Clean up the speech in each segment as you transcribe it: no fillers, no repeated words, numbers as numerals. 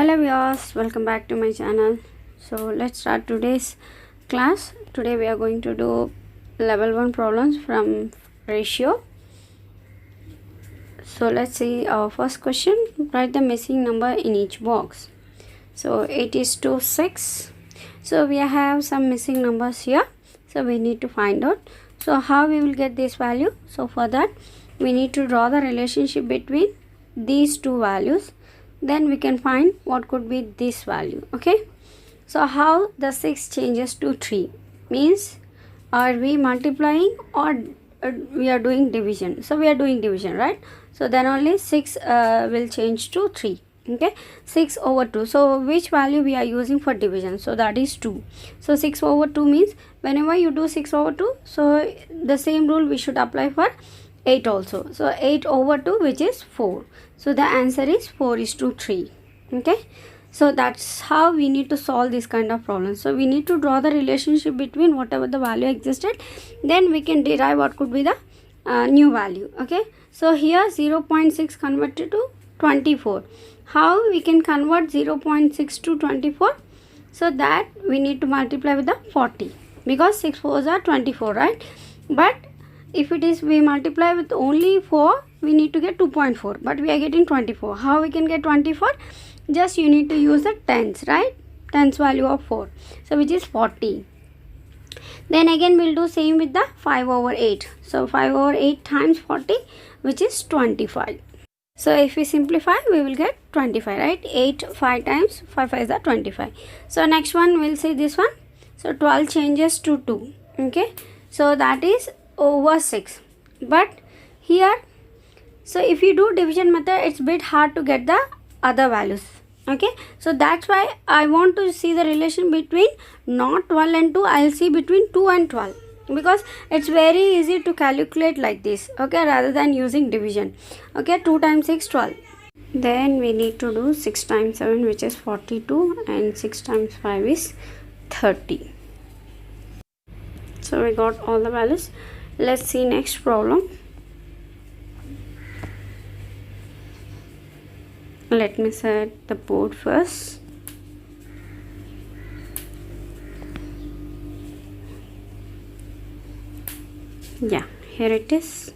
Hello viewers, welcome back to my channel. So let's start today's class. Today we are going to do level 1 problems from ratio. So let's see our first question. Write the missing number in each box. So 8 is to 6. So we have some missing numbers here. So we need to find out. So how we will get this value? So for that we need to draw the relationship between these two values. Then we can find what could be this value. Okay, so how the 6 changes to 3 means, are we multiplying or we are doing division? So we are doing division, right? So then only 6 will change to 3. Okay, 6 over 2. So which value we are using for division? So that is 2. So 6 over 2 means whenever you do 6 over 2, so the same rule we should apply for 8 also. So 8 over 2, which is 4. So the answer is 4 is to 3. Okay, so that's how we need to solve this kind of problem. So we need to draw the relationship between whatever the value existed, then we can derive what could be the new value. Okay, so here 0.6 converted to 24. How we can convert 0.6 to 24? So that we need to multiply with the 40, because 6 4s are 24, right? But if it is we multiply with only 4, we need to get 2.4, but we are getting 24. How we can get 24? Just you need to use the tens, right? Tens value of 4, so which is 40. Then again we'll do same with the 5 over 8. So 5 over 8 times 40, which is 25. So if we simplify, we will get 25, right? 8 5 times 5 5 is the 25. So next one we'll see this one. So 12 changes to 2. Okay, so that is over 6. But here, so if you do division method, it's a bit hard to get the other values. Okay, so that's why I want to see the relation between not 12 and 2. I'll see between 2 and 12, because it's very easy to calculate like this. Okay, rather than using division. Okay, 2 times 6 12. Then we need to do 6 times 7, which is 42, and 6 times 5 is 30. So we got all the values. Let's see next problem. Let me set the board first. Yeah, here it is.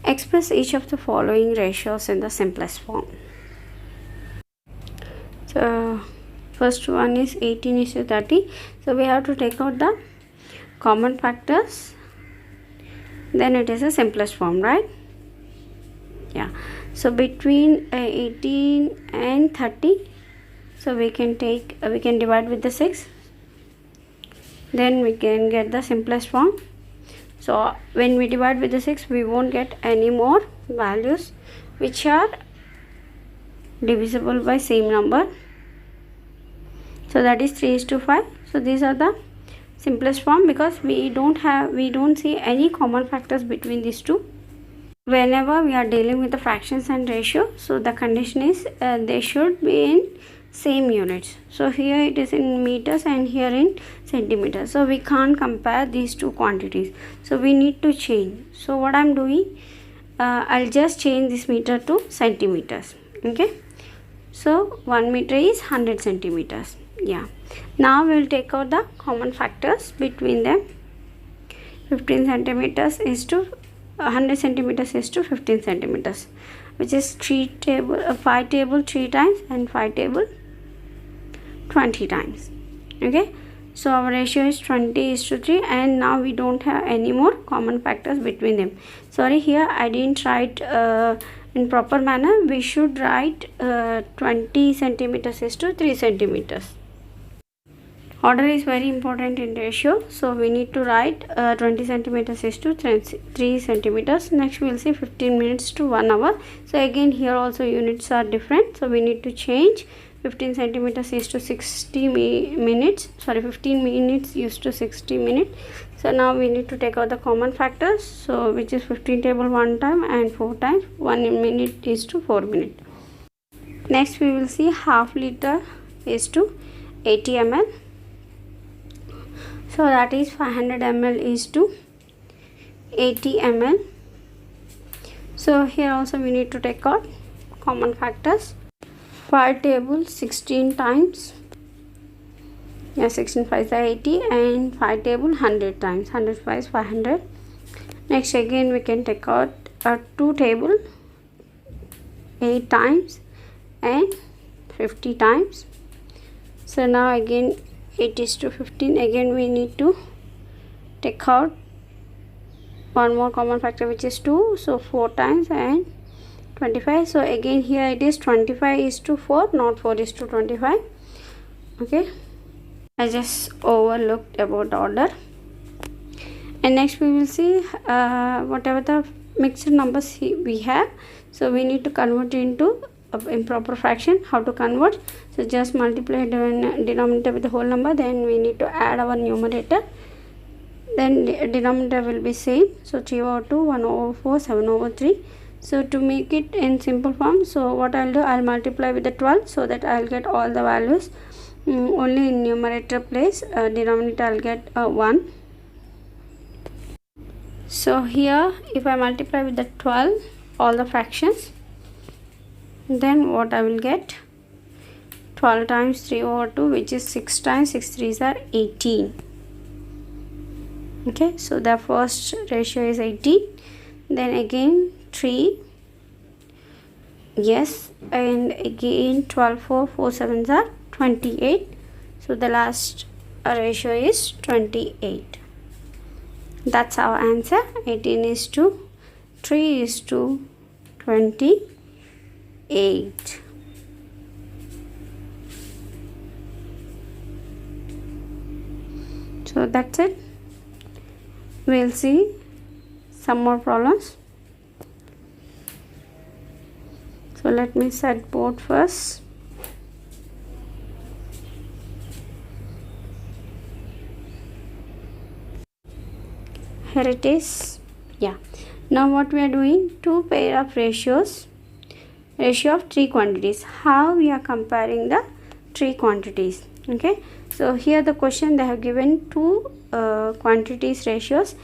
Express each of the following ratios in the simplest form. So first one is 18 is to 30. So we have to take out the common factors, then it is a simplest form, right? Yeah, so between 18 and 30, so we can divide with the 6, then we can get the simplest form. So when we divide with the 6, we won't get any more values which are divisible by same number. So that is 3 is to 5. So these are the simplest form, because we don't see any common factors between these two. Whenever we are dealing with the fractions and ratio, so the condition is they should be in same units. So here it is in meters and here in centimeters. So we can't compare these two quantities. So we need to change. So what I'm doing, I'll just change this meter to centimeters. Okay, so 1 meter is 100 centimeters. Yeah, now we will take out the common factors between them. 15 centimeters is to 100 centimeters is to 15 centimeters, which is 5 table 3 times and 5 table 20 times. Okay, so our ratio is 20 is to 3, and now we don't have any more common factors between them. Sorry, here I didn't write in proper manner. We should write 20 centimeters is to 3 centimeters. Order is very important in ratio, so we need to write 20 centimeters is to 3 centimeters. Next we will see 15 minutes to 1 hour. So again here also units are different, so we need to change. 15 centimeters is to 60 minutes. Sorry, 15 minutes used to 60 minutes. So now we need to take out the common factors, so which is 15 table 1 time and 4 times. 1 minute is to 4 minutes. Next we will see half liter is to 80 ml. So that is 500 ml is to 80 ml. So here also we need to take out common factors. 5 table 16 times. Yeah, 16 5 are 80, and 5 table 100 times. 100 5 500. Next again we can take out a 2 table 8 times and 50 times. So now again 8 is to 15. Again we need to take out one more common factor, which is 2. So 4 times and 25. So again here it is 25 is to 4, not 4 is to 25. Okay, I just overlooked about the order. And next we will see whatever the mixed numbers we have, so we need to convert into improper fraction. How to convert? So just multiply the denominator with the whole number, then we need to add our numerator, then the denominator will be same. So 3 over 2, 1 over 4, 7 over 3. So to make it in simple form, so what I'll do, I'll multiply with the 12, so that I'll get all the values only in numerator place. Denominator I'll get 1. So here if I multiply with the 12 all the fractions, then what I will get, 12 times 3 over 2, which is 6 times 6 3s are 18. Okay, so the first ratio is 18. Then again 3, yes, and again 12 4 4 7s are 28. So the last ratio is 28. That's our answer. 18 is to 3 is to 28. So that's it. We'll see some more problems. So let me set board first. Here it is. Yeah, now what we are doing, two pair of ratios, ratio of three quantities. How we are comparing the three quantities? Okay, so here the question, they have given two quantities ratios.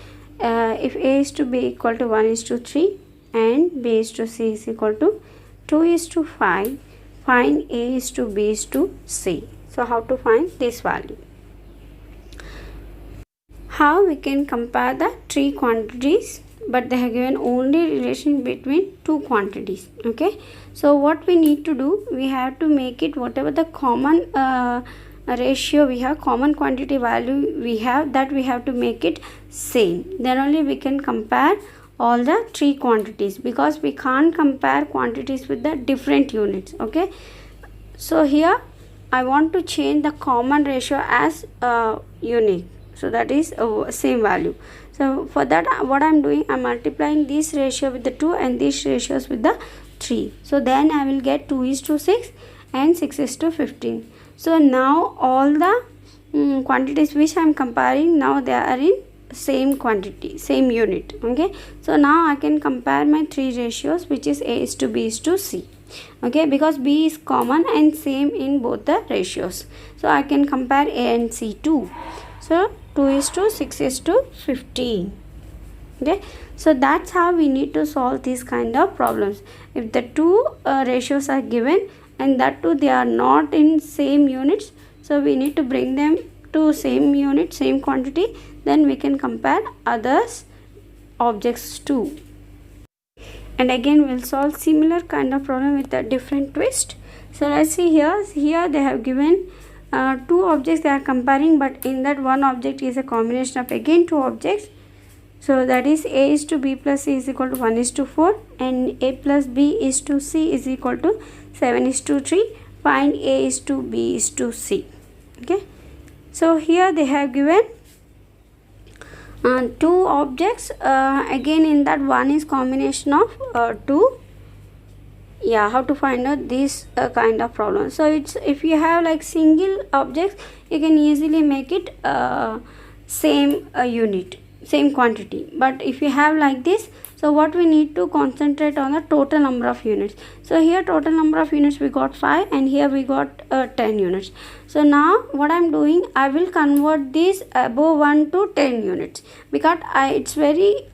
If A is to B equal to 1 is to 3 and B is to C is equal to 2 is to 5, find A is to B is to C. So how to find this value? How we can compare the three quantities, but they have given only relation between two quantities. Okay, so what we need to do, we have to make it whatever the common ratio we have, common quantity value we have, that we have to make it same. Then only we can compare all the three quantities, because we can't compare quantities with the different units. Okay, so here I want to change the common ratio as unique, so that is same value. So for that what I'm doing, I'm multiplying this ratio with the 2 and these ratios with the 3. So then I will get 2 is to 6 and 6 is to 15. So now all the quantities which I am comparing, now they are in same quantity, same unit. Okay, so now I can compare my three ratios, which is A is to B is to C. Okay, because B is common and same in both the ratios, so I can compare A and C too. So 2 is to 6 is to 15. Okay, so that's how we need to solve these kind of problems. If the two ratios are given and that too they are not in same units, so we need to bring them to same unit, same quantity, then we can compare others objects too. And again we'll solve similar kind of problem with a different twist. So let's see here they have given two objects they are comparing, but in that one object is a combination of again two objects. So that is A is to B plus C is equal to 1 is to 4 and A plus B is to C is equal to 7 is to 3. Find A is to B is to C. Okay, so here they have given two objects. Again in that one is combination of two. Yeah, how to find out this kind of problem? So it's, if you have like single objects, you can easily make it same unit, same quantity. But if you have like this, so what we need to concentrate on the total number of units. So here total number of units we got 5 and here we got 10 units. So now what I'm doing, I will convert this above 1 to 10 units, because it's very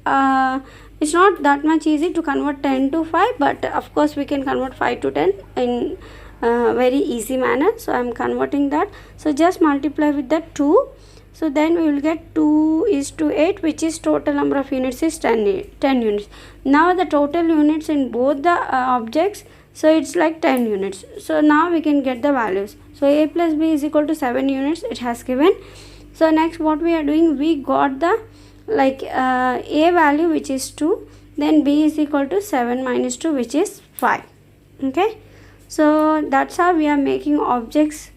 it's not that much easy to convert 10 to 5, but of course we can convert 5 to 10 in very easy manner. So I am converting that. So just multiply with the 2. So then we will get 2 is to 8, which is total number of units is 10 units. Now the total units in both the objects, so it's like 10 units. So now we can get the values. So a plus b is equal to 7 units, it has given. So next what we are doing, we got the a value which is 2, then b is equal to 7 minus 2, which is 5. Okay, so that's how we are making objects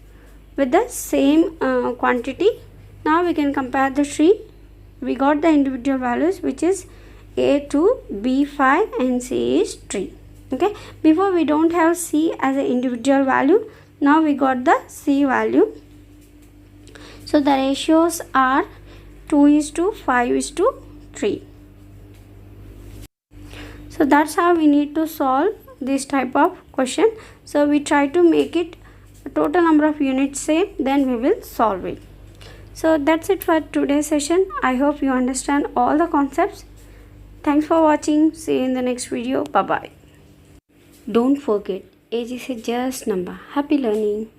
with the same quantity. Now we can compare the tree. We got the individual values, which is a2, b5 and c is 3. Okay, before we don't have c as an individual value, now we got the c value. So the ratios are 2 is to 5 is to 3. So that's how we need to solve this type of question. So we try to make it total number of units same, then we will solve it. So that's it for today's session. I hope you understand all the concepts. Thanks for watching. See you in the next video. Bye bye. Don't forget, age is a just number. Happy learning.